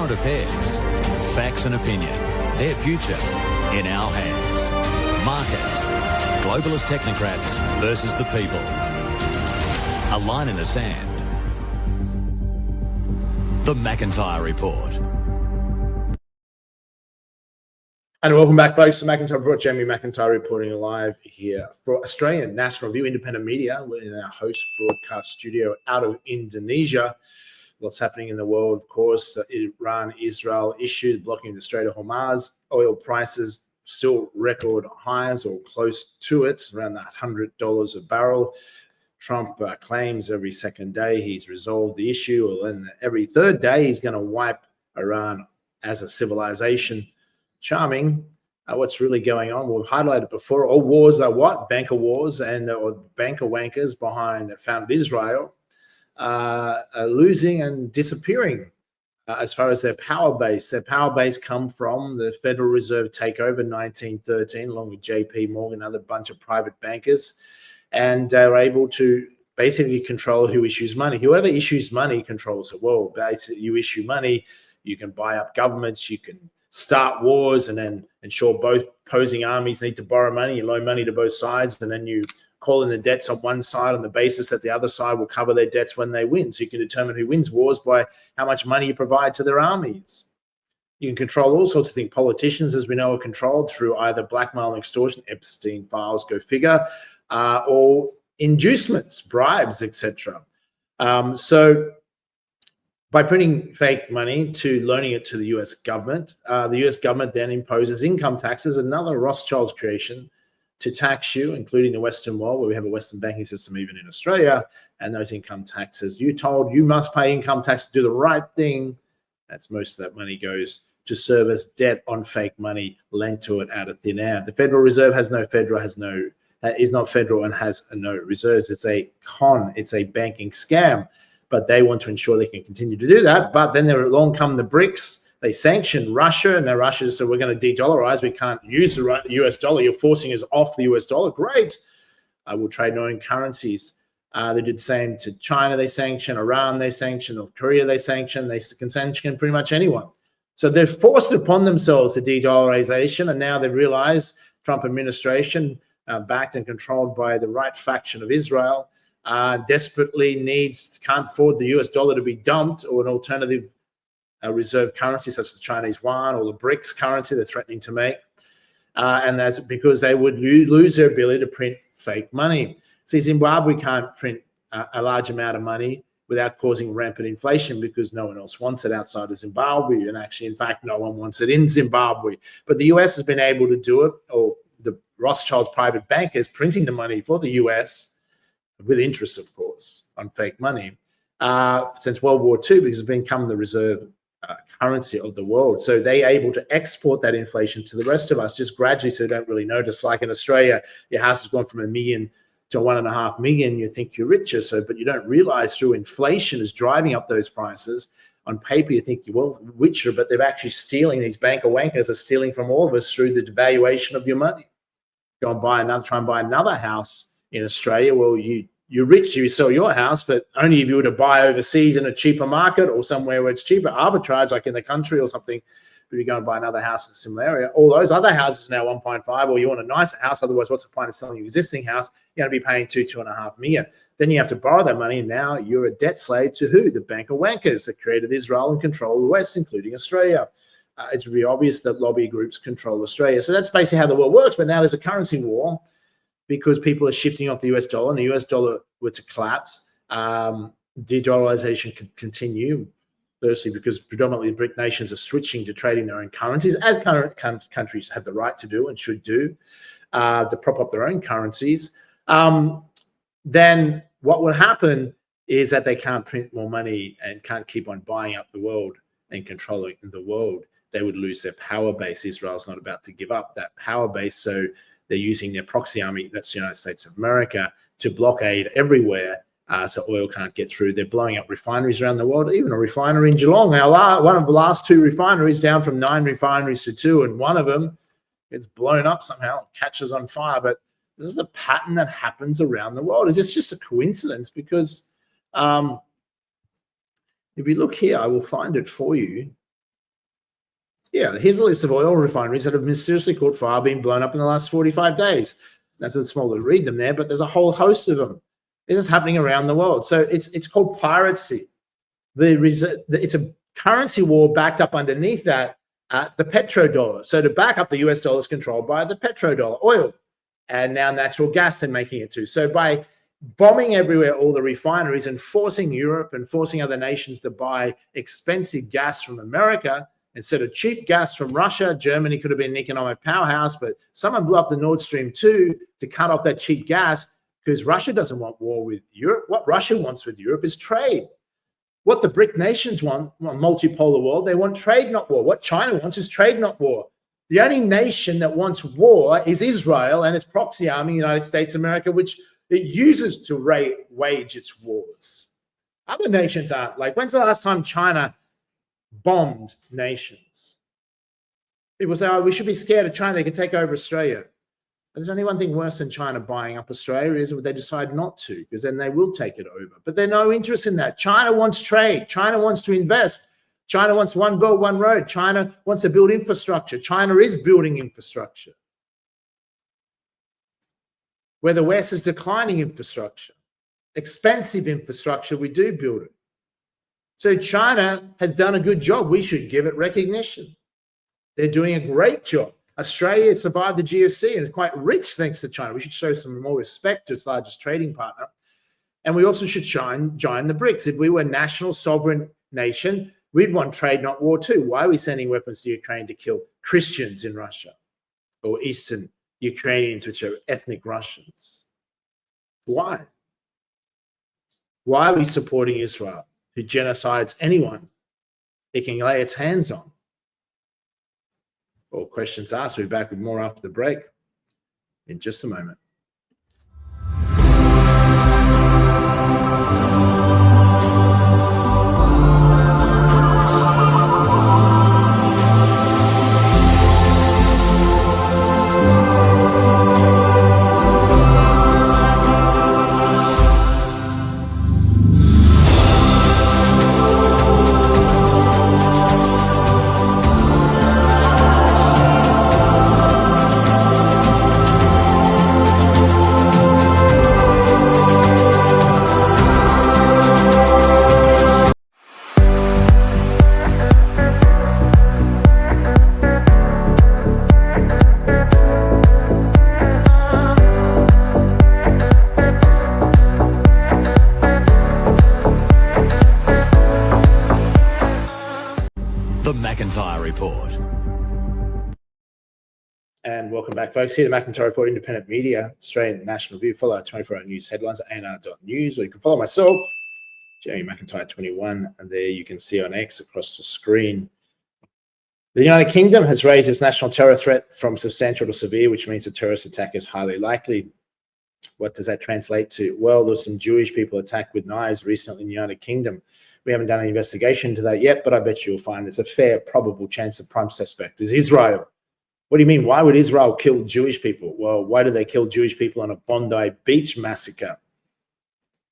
current affairs, facts and opinion, their future in our hands. Markets, globalist technocrats versus the people. A line in the sand. The McIntyre Report. And welcome back, folks, to McIntyre Report. Jamie McIntyre reporting live here for Australian National Review Independent Media. We're in our host broadcast studio out of Indonesia. What's happening in the world, of course, Iran-Israel issue blocking the Strait of Hormuz. Oil prices still record highs or close to it, around that $100 a barrel. Trump claims every second day he's resolved the issue, and every third day he's going to wipe Iran as a civilization. Charming. What's really going on? We've highlighted before. All wars are what? Banker wars, and or banker wankers behind founded Israel are losing and disappearing as far as their power base. Their power base come from the Federal Reserve takeover in 1913, along with JP Morgan, another bunch of private bankers, and they're able to basically control who issues money. Whoever issues money controls the world. Basically, you issue money, you can buy up governments, you can start wars, and then ensure both opposing armies need to borrow money. You loan money to both sides, and then you call in the debts on one side on the basis that the other side will cover their debts when they win. So you can determine who wins wars by how much money you provide to their armies. You can control all sorts of things. Politicians, as we know, are controlled through either blackmail and extortion, Epstein files, go figure, or inducements, bribes, etc. So by printing fake money to loaning it to the US government, the US government then imposes income taxes, another Rothschild's creation, to tax you, including the Western world, where we have a Western banking system even in Australia, and those income taxes. You're told you must pay income tax to do the right thing. That's most of that money goes to service debt on fake money lent to it out of thin air. The Federal Reserve is not federal and has no reserves. It's a con. It's a banking scam. But they want to ensure they can continue to do that. But then there along come the BRICS. They sanctioned Russia, and now Russia said, we're going to de-dollarize. We can't use the US dollar. You're forcing us off the US dollar. Great. We'll trade in our own currencies. They did the same to China. They sanctioned Iran. They sanctioned North Korea. They sanctioned. They can sanction pretty much anyone. So they've forced upon themselves a de-dollarization, and now they've realized Trump administration, backed and controlled by the right faction of Israel, desperately can't afford the US dollar to be dumped, or an alternative reserve currency such as the Chinese yuan or the BRICS currency they're threatening to make. And that's because they would lose their ability to print fake money. See, Zimbabwe can't print a large amount of money without causing rampant inflation because no one else wants it outside of Zimbabwe. And actually, in fact, no one wants it in Zimbabwe. But the US has been able to do it, or the Rothschild's private bankers printing the money for the US with interest, of course, on fake money since World War II, because it's become the reserve currency of the world. So they're able to export that inflation to the rest of us just gradually, so they don't really notice. Like in Australia, your house has gone from $1 million to $1.5 million. You think you're richer, but you don't realize through inflation is driving up those prices. On paper, you think you're richer, but they're actually stealing. These banker wankers are stealing from all of us through the devaluation of your money. Go and try and buy another house in Australia. Well, you're rich, you sell your house, but only if you were to buy overseas in a cheaper market or somewhere where it's cheaper, arbitrage, like in the country or something. But if you go and buy another house in a similar area, all those other houses are now 1.5, or you want a nicer house. Otherwise, what's the point of selling your existing house? You're going to be paying $2.5 million. Then you have to borrow that money, and now you're a debt slave to who? The banker wankers that created Israel and control the West, including Australia. It's very obvious that lobby groups control Australia. So that's basically how the world works. But now there's a currency war, because people are shifting off the US dollar, and the US dollar were to collapse. De-dollarization could continue, firstly, because predominantly BRIC nations are switching to trading their own currencies, as current countries have the right to do and should do, to prop up their own currencies. Then what would happen is that they can't print more money and can't keep on buying up the world and controlling the world. They would lose their power base. Israel's not about to give up that power base, so they're using their proxy army, that's the United States of America, to blockade everywhere, so oil can't get through. They're blowing up refineries around the world, even a refinery in Geelong. One of the last 2 refineries, down from 9 refineries to 2, and one of them gets blown up somehow, catches on fire. But this is a pattern that happens around the world. Is this just a coincidence? Because if you look here, I will find it for you. Yeah, here's a list of oil refineries that have mysteriously caught fire, being blown up in the last 45 days. That's a small to read them there, but there's a whole host of them. This is happening around the world. So it's called piracy. It's a currency war backed up underneath that the petrodollar. So to back up, the US dollar is controlled by the petrodollar, oil, and now natural gas they're making it to. So by bombing everywhere, all the refineries, and forcing Europe and forcing other nations to buy expensive gas from America instead of cheap gas from Russia. Germany could have been an economic powerhouse, but someone blew up the Nord Stream 2 to cut off that cheap gas because Russia doesn't want war with Europe. What Russia wants with Europe is trade. What the BRIC nations want, a multipolar world, they want trade, not war. What China wants is trade, not war. The only nation that wants war is Israel and its proxy army, United States of America, which it uses to wage its wars. Other nations aren't. Like, when's the last time China bombed nations? People say, oh, we should be scared of China. They can take over Australia. There's only one thing worse than China buying up Australia is if they decide not to, because then they will take it over. But they're no interest in that. China wants trade. China wants to invest. China wants one belt, one road. China wants to build infrastructure. China is building infrastructure. Where the West is declining infrastructure, expensive infrastructure, we do build it. So China has done a good job. We should give it recognition. They're doing a great job. Australia survived the GFC and is quite rich thanks to China. We should show some more respect to its largest trading partner. And we also should join the BRICS. If we were a national sovereign nation, we'd want trade, not war too. Why are we sending weapons to Ukraine to kill Christians in Russia or Eastern Ukrainians, which are ethnic Russians? Why? Why are we supporting Israel, who genocides anyone it can lay its hands on? All questions asked. We'll be back with more after the break in just a moment. The McIntyre Report. And welcome back, folks. Here, the McIntyre Report, independent media, Australian National View. Follow our 24-hour news headlines at anr.news, or you can follow myself, Jamie McIntyre 21, and there you can see on X across the screen. The United Kingdom has raised its national terror threat from substantial to severe, which means a terrorist attack is highly likely. What does that translate to? Well, there's some Jewish people attacked with knives recently in the United Kingdom. We haven't done an investigation into that yet, but I bet you'll find there's a fair probable chance the prime suspect is Israel. What do you mean? Why would Israel kill Jewish people? Well, why do they kill Jewish people on a Bondi Beach massacre?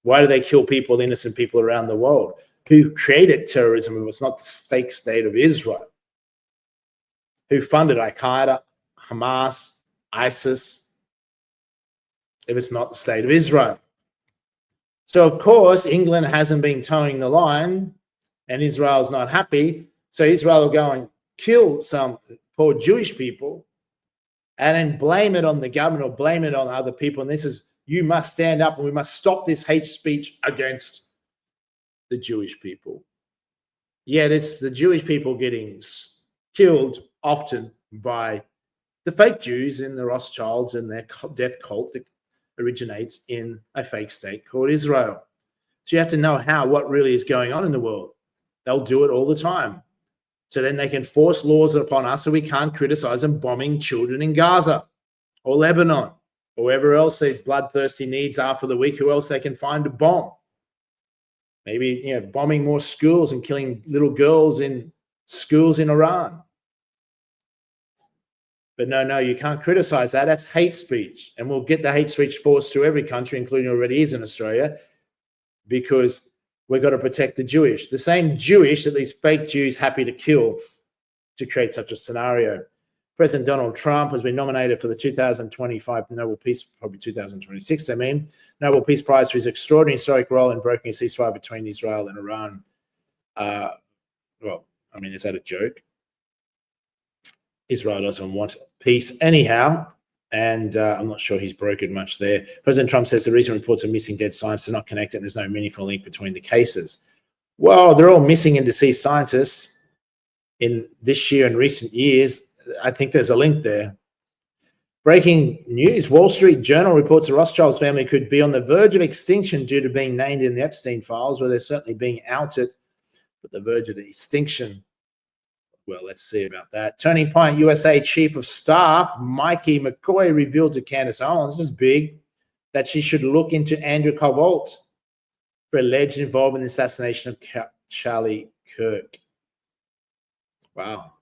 Why do they kill people, innocent people around the world? Who created terrorism if it's not the fake state of Israel? Who funded Al-Qaeda, Hamas, ISIS, if it's not the state of Israel? So, of course, England hasn't been towing the line and Israel's not happy. So Israel will go and kill some poor Jewish people and then blame it on the government or blame it on other people. And this is, you must stand up and we must stop this hate speech against the Jewish people. Yet it's the Jewish people getting killed often by the fake Jews in the Rothschilds and their death cult that originates in a fake state called Israel. So you have to know what really is going on in the world. They'll do it all the time. So then they can force laws upon us so we can't criticize them bombing children in Gaza or Lebanon or wherever else their bloodthirsty needs are for the week, who else they can find to bomb. Maybe, bombing more schools and killing little girls in schools in Iran. But no, you can't criticize that. That's hate speech. And we'll get the hate speech forced to every country, including already is in Australia, because we've got to protect the Jewish. The same Jewish that these fake Jews happy to kill to create such a scenario. President Donald Trump has been nominated for the 2025 Nobel Peace, probably 2026, Nobel Peace Prize for his extraordinary historic role in breaking a ceasefire between Israel and Iran. Well, I mean, is that a joke? Israel doesn't want peace anyhow, and I'm not sure he's brokered much there. President Trump says the recent reports of missing dead scientists are not connected and there's no meaningful link between the cases. Well, they're all missing and deceased scientists in this year and recent years. I think there's a link there. Breaking news, Wall Street Journal reports the Rothschilds family could be on the verge of extinction due to being named in the Epstein files, where they're certainly being outed, but the verge of extinction. Well, let's see about that. Turning Point USA Chief of Staff Mikey McCoy revealed to Candace Owens, this is big, that she should look into Andrew Kovalt for alleged involvement in the assassination of Charlie Kirk. Wow.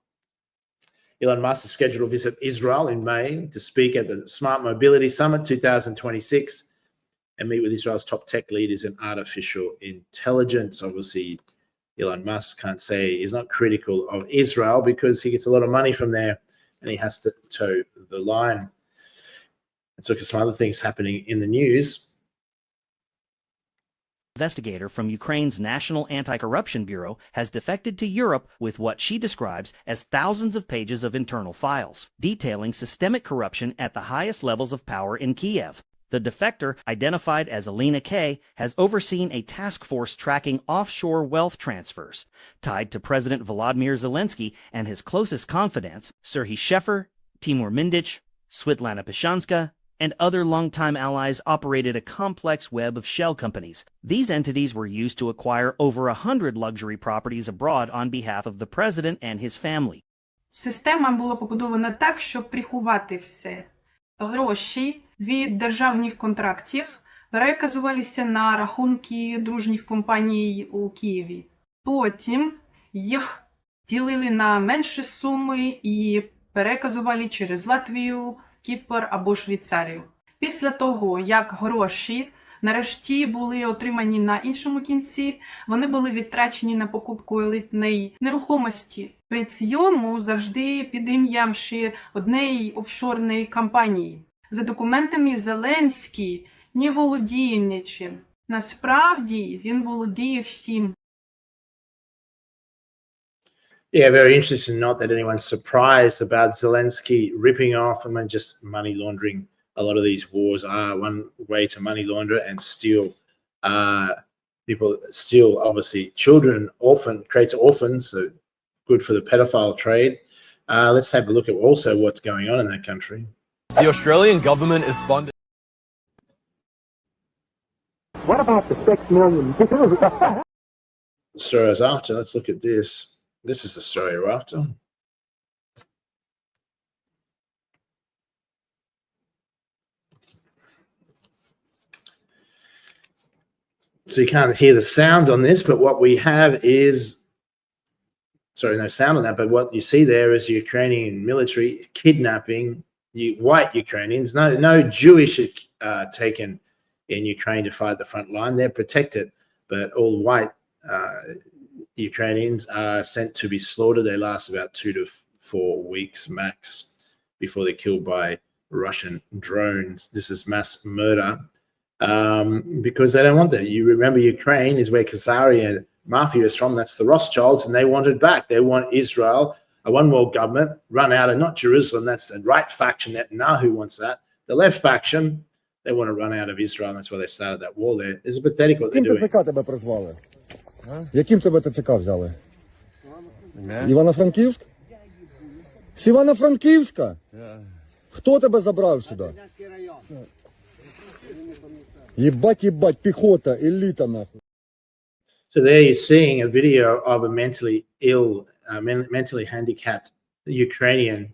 Elon Musk is scheduled to visit Israel in May to speak at the Smart Mobility Summit 2026 and meet with Israel's top tech leaders in artificial intelligence. Obviously, Elon Musk can't say he's not critical of Israel because he gets a lot of money from there and he has to toe the line. Let's look at some other things happening in the news. Investigator from Ukraine's National Anti-Corruption Bureau has defected to Europe with what she describes as thousands of pages of internal files, detailing systemic corruption at the highest levels of power in Kiev. The defector, identified as Alina K., has overseen a task force tracking offshore wealth transfers tied to President Volodymyr Zelensky and his closest confidants, Serhiy Sheffer, Timur Mindich, Svitlana Pishanska, and other longtime allies operated a complex web of shell companies. These entities were used to acquire over 100 luxury properties abroad on behalf of the president and his family. Система була побудована так, щоб приховати все. Гроші від державних контрактів переказувалися на рахунки дружніх компаній у Києві. Потім їх ділили на менші суми і переказували через Латвію, Кіпр або Швейцарію. Після того, як гроші нарешті були отримані на іншому кінці, вони були відтрачені на покупку елітної нерухомості. При цьому завжди під ім'ям ще однієї офшорної компанії. За документами Зеленський не володіє нічим. Насправді він володіє всім. Yeah, very interesting. Not that anyone's surprised about Zelensky ripping off and just money laundering. A lot of these wars are one way to money launder and steal. People steal, obviously, children, creates orphans, so good for the pedophile trade. Let's have a look at also what's going on in that country. The Australian government is funding. What about the 6 million? The story is after. Let's look at this. This is the story we're after. So you can't hear the sound on this, but what we have is, sorry, no sound on that, but what you see there is Ukrainian military kidnapping white Ukrainians. No Jewish taken in Ukraine to fight the front line. They're protected, but all white Ukrainians are sent to be slaughtered. They last about 2 to 4 weeks max before they're killed by Russian drones. This is mass murder because they don't want that. You remember Ukraine is where Khazarian mafia is from. That's the Rothschilds, and they want it back. They want Israel, a one world government, run out of not Jerusalem. That's the right faction. Netanyahu wants that. The left faction, they want to run out of Israel, and that's why they started that war there. It's pathetic what they're doing. ТЦК тебе призвали? Яким тебе ТЦК взяли? Івано-Франківськ? З Івано-Франківська? Хто тебе забрав сюди? Єбать, піхота, еліта нахуй. So there you're seeing a video of a mentally ill, mentally handicapped Ukrainian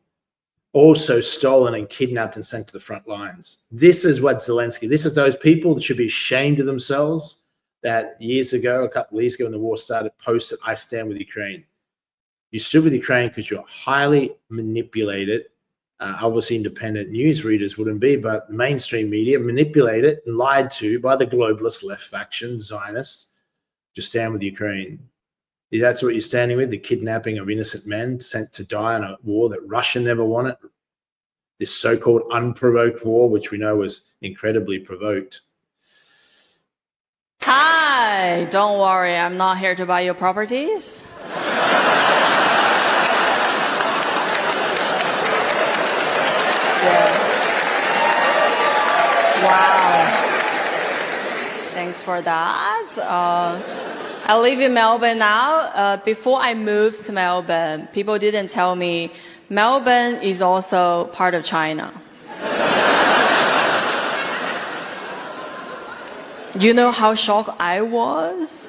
also stolen and kidnapped and sent to the front lines. This is what Zelensky, this is those people that should be ashamed of themselves that years ago, a couple of years ago when the war started, posted, I stand with Ukraine. You stood with Ukraine because you're highly manipulated. Obviously, independent news readers wouldn't be, but the mainstream media manipulated and lied to by the globalist left faction, Zionists, to stand with Ukraine. That's what you're standing with, the kidnapping of innocent men sent to die in a war that Russia never wanted. This so-called unprovoked war, which we know was incredibly provoked. Hi, don't worry, I'm not here to buy your properties. Yeah. Wow. Thanks for that. I live in Melbourne now. Before I moved to Melbourne, people didn't tell me Melbourne is also part of China. You know how shocked I was?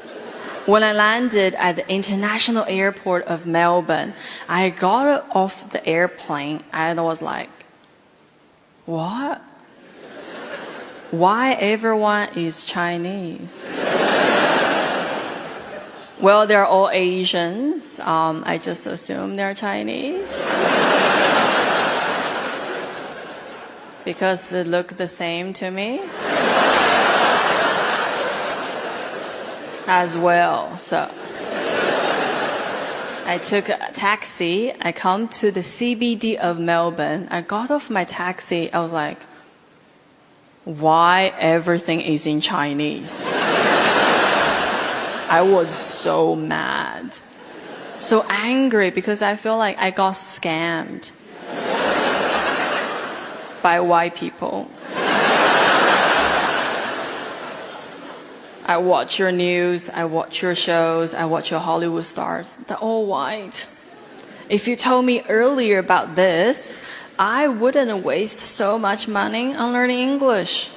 When I landed at the international airport of Melbourne, I got off the airplane and I was like, what? Why everyone is Chinese? Well, they're all Asians. I just assume they're Chinese. Because they look the same to me. As well, so I took a taxi. I come to the CBD of Melbourne. I got off my taxi. I was like, why everything is in Chinese? I was so mad, so angry because I feel like I got scammed by white people. I watch your news, I watch your shows, I watch your Hollywood stars. They're all white. If you told me earlier about this, I wouldn't waste so much money on learning English.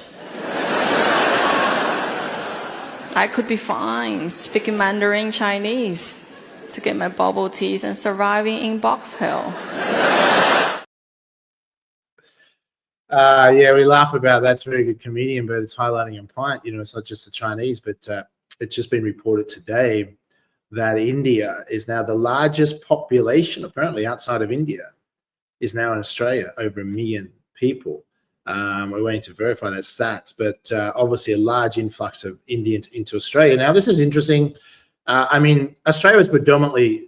I could be fine speaking Mandarin Chinese to get my bubble teas and surviving in Box Hill. Yeah, we laugh about that's a very good comedian, but it's highlighting a point. You know, it's not just the Chinese, but it's just been reported today that India is now the largest population, apparently outside of India, is now in Australia, over 1 million people. We're waiting to verify that stats, but obviously a large influx of Indians into Australia. Now, this is interesting. I mean, Australia was predominantly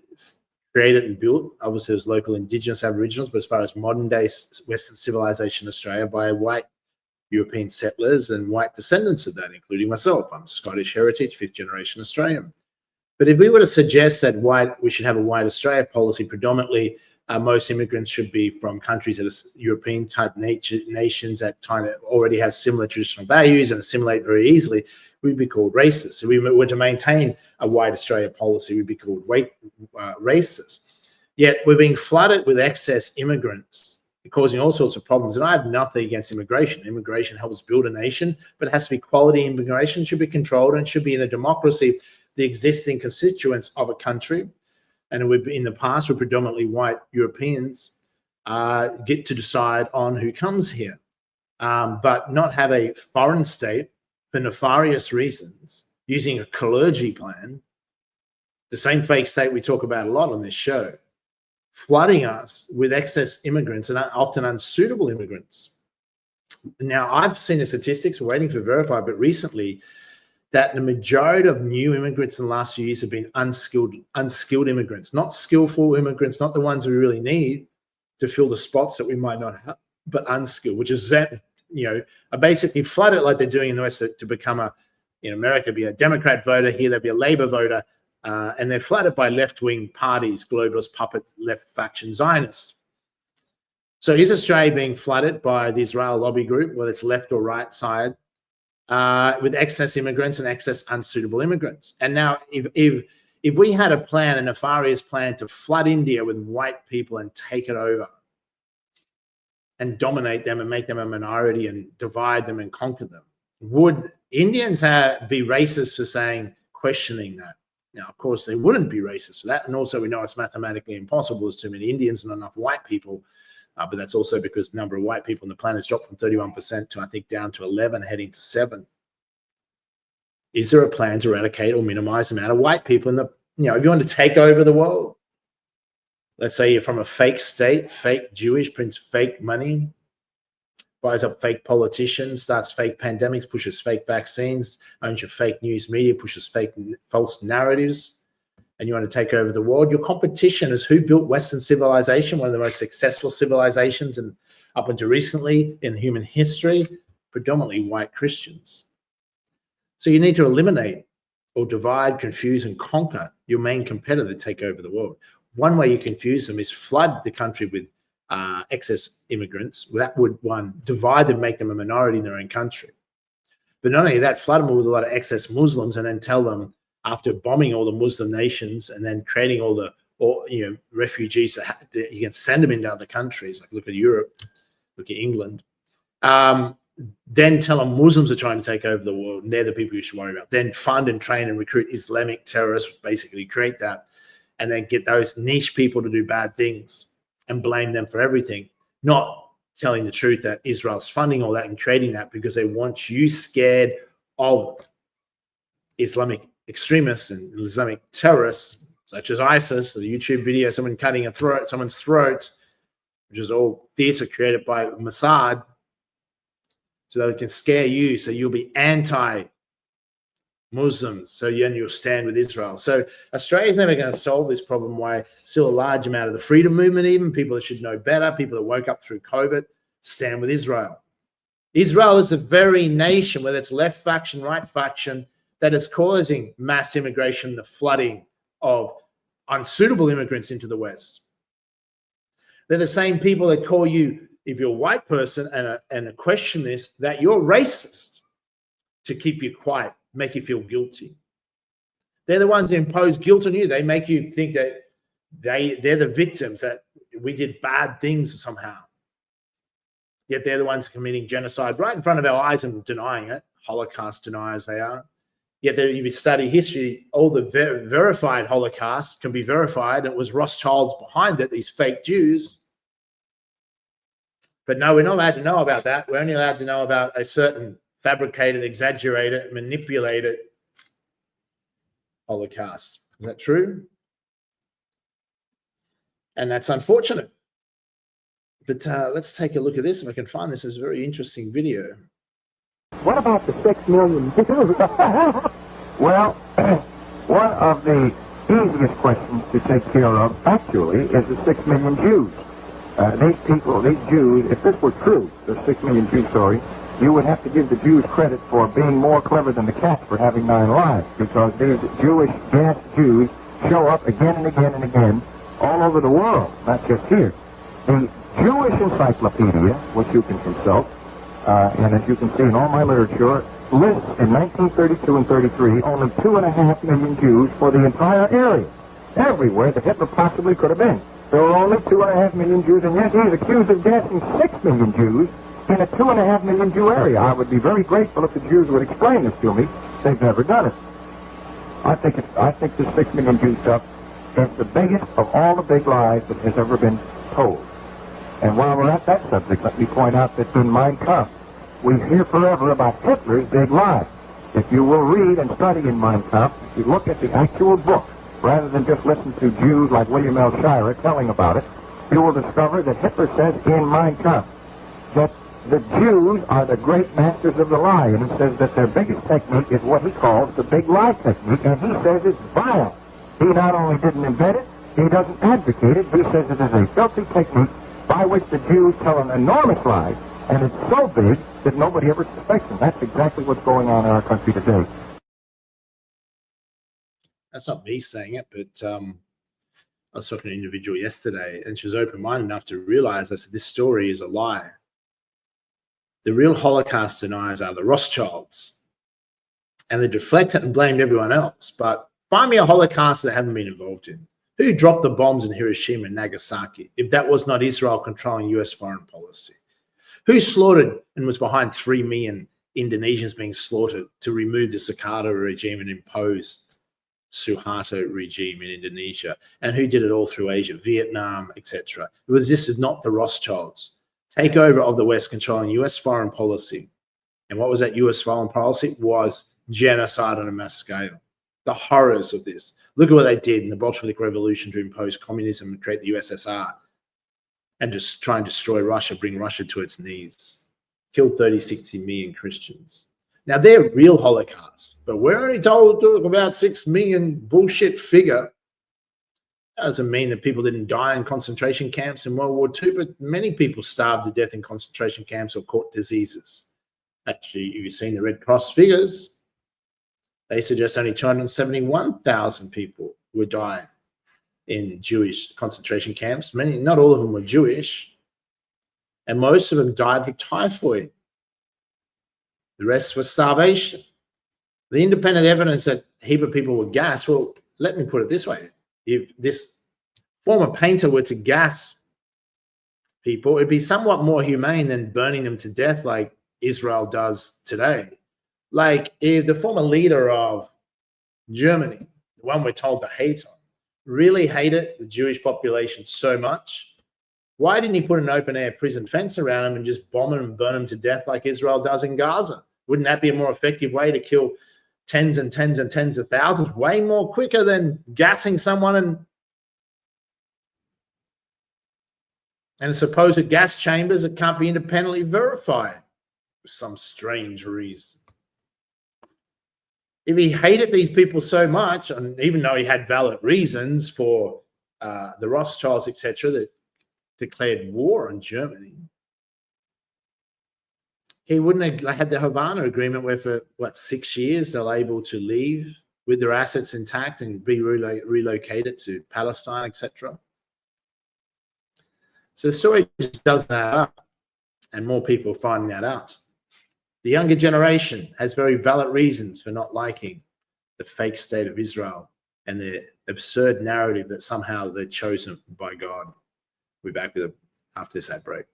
created and built, obviously, as local Indigenous Aboriginals, but as far as modern-day Western civilization Australia, by white European settlers and white descendants of that, including myself. I'm Scottish heritage, fifth-generation Australian. But if we were to suggest that we should have a white Australia policy, predominantly most immigrants should be from countries that are European-type nations that kind of already have similar traditional values and assimilate very easily, we'd be called racist. So we were to maintain a white Australia policy, we'd be called racist. Yet we're being flooded with excess immigrants, causing all sorts of problems. And I have nothing against immigration. Immigration helps build a nation, but it has to be quality immigration, should be controlled, and should be in a democracy, the existing constituents of a country. And in the past, we're predominantly white Europeans get to decide on who comes here, but not have a foreign state for nefarious reasons, using a clergy plan, the same fake state we talk about a lot on this show, flooding us with excess immigrants and often unsuitable immigrants. Now, I've seen the statistics, we're waiting for verify, but recently that the majority of new immigrants in the last few years have been unskilled immigrants, not skillful immigrants, not the ones we really need to fill the spots that we might not have, but unskilled, which is, you know, are basically flooded like they're doing in the West to become in America, be a Democrat voter, here there'll be a Labour voter, and they're flooded by left-wing parties, globalist puppets, left faction Zionists. So is Australia being flooded by the Israel lobby group, whether it's left or right side, with excess immigrants and excess unsuitable immigrants? And now if we had a plan, a nefarious plan to flood India with white people and take it over and dominate them and make them a minority and divide them and conquer them, would Indians be racist for questioning that? Now, of course, they wouldn't be racist for that. And also we know it's mathematically impossible. There's too many Indians and not enough white people. But that's also because the number of white people on the planet has dropped from 31% to, I think, down to 11, heading to 7. Is there a plan to eradicate or minimize the amount of white people in the, if you want to take over the world? Let's say you're from a fake state, fake Jewish, prints fake money, buys up fake politicians, starts fake pandemics, pushes fake vaccines, owns your fake news media, pushes fake false narratives, and you want to take over the world, your competition is who built Western civilization, one of the most successful civilizations and up until recently in human history, predominantly white Christians. So you need to eliminate or divide, confuse, and conquer your main competitor to take over the world. One way you confuse them is flood the country with excess immigrants. That would, one, divide them, make them a minority in their own country. But not only that, flood them with a lot of excess Muslims and then tell them, after bombing all the Muslim nations and then creating all the refugees that you can send them into other countries, like look at Europe, look at England, then tell them Muslims are trying to take over the world and they're the people you should worry about. Then fund and train and recruit Islamic terrorists, basically create that, and then get those niche people to do bad things and blame them for everything, not telling the truth that Israel's funding all that and creating that because they want you scared of Islamic extremists and Islamic terrorists, such as ISIS, the YouTube video, someone cutting someone's throat, which is all theater created by Mossad, so that it can scare you, so you'll be anti-Muslims, so then you'll stand with Israel. So Australia's never going to solve this problem. Why still a large amount of the freedom movement, even people that should know better, people that woke up through COVID, stand with Israel. Israel is the very nation, whether it's left faction, right faction, that is causing mass immigration, the flooding of unsuitable immigrants into the West. They're the same people that call you, if you're a white person and question this, that you're racist, to keep you quiet, make you feel guilty. They're the ones that impose guilt on you. They make you think that they're the victims, that we did bad things somehow. Yet they're the ones committing genocide right in front of our eyes and denying it. Holocaust deniers they are. Yet if you study history, all the verified Holocausts can be verified. It was Rothschilds behind it, these fake Jews. But no, we're not allowed to know about that. We're only allowed to know about a certain fabricated, exaggerated, manipulated Holocaust. Is that true? And that's unfortunate. But let's take a look at this if I can find this. It's a very interesting video. What about the 6 million Jews? Well, one of the easiest questions to take care of, actually, is the 6 million Jews. These people, these Jews, if this were true, the 6 million Jews story, you would have to give the Jews credit for being more clever than the cats for having 9 lives, because these Jewish gas Jews show up again and again and again all over the world, not just here. The Jewish Encyclopedia, which you can consult, and as you can see in all my literature, lists in 1932 and 33 only 2.5 million Jews for the entire area, everywhere that Hitler possibly could have been. There were only 2.5 million Jews, and yet he's accused of gassing 6 million Jews in a 2.5 million Jew area. I would be very grateful if the Jews would explain this to me. They've never done it. I think the 6 million Jew stuff is the biggest of all the big lies that has ever been told. And while we're at that subject, let me point out that in Mein Kampf, we hear forever about Hitler's big lie. If you will read and study in Mein Kampf, if you look at the actual book, rather than just listen to Jews like William L. Shirer telling about it, you will discover that Hitler says in Mein Kampf that the Jews are the great masters of the lie, and he says that their biggest technique is what he calls the big lie technique, and he says it's vile. He not only didn't invent it, he doesn't advocate it, he says it is a filthy technique by which the Jews tell an enormous lie, and it's so big that nobody ever suspects them. That's exactly what's going on in our country today. That's not me saying it, but I was talking to an individual yesterday, and she was open-minded enough to realize that this story is a lie. The real Holocaust deniers are the Rothschilds, and they deflect it and blamed everyone else. But find me a Holocaust they haven't been involved in. Who dropped the bombs in Hiroshima and Nagasaki, if that was not Israel controlling US foreign policy? Who slaughtered and was behind 3 million Indonesians being slaughtered to remove the Sukarno regime and impose Suharto regime in Indonesia? And who did it all through Asia, Vietnam, etc.? This is not the Rothschilds. Takeover of the West controlling US foreign policy. And what was that US foreign policy? Was genocide on a mass scale. The horrors of this. Look at what they did in the Bolshevik Revolution to impose communism and create the USSR and just try and destroy Russia, bring Russia to its knees. Killed 30, 60 million Christians. Now, they're real Holocausts, but we're only told about 6 million bullshit figure That doesn't mean that people didn't die in concentration camps in World War II, but many people starved to death in concentration camps or caught diseases. Actually, you've seen the Red Cross figures. They suggest only 271,000 people were dying in Jewish concentration camps. Not all of them were Jewish, and most of them died from typhoid. The rest was starvation. The independent evidence that a heap of people were gassed, well, let me put it this way. If this former painter were to gas people, it'd be somewhat more humane than burning them to death like Israel does today. Like if the former leader of Germany, the one we're told to hate on, really hated the Jewish population so much, why didn't he put an open-air prison fence around them and just bomb them and burn them to death like Israel does in Gaza? Wouldn't that be a more effective way to kill tens and tens and tens of thousands, way more quicker than gassing someone and supposed gas chambers that can't be independently verified for some strange reason? If he hated these people so much, and even though he had valid reasons for the Rothschilds, etc., that declared war on Germany, he wouldn't have had the Havana Agreement where for, 6 years they're able to leave with their assets intact and be relocated to Palestine, etc. So the story just doesn't add up, and more people are finding that out. The younger generation has very valid reasons for not liking the fake state of Israel and the absurd narrative that somehow they're chosen by God. We'll be back with it after this ad break.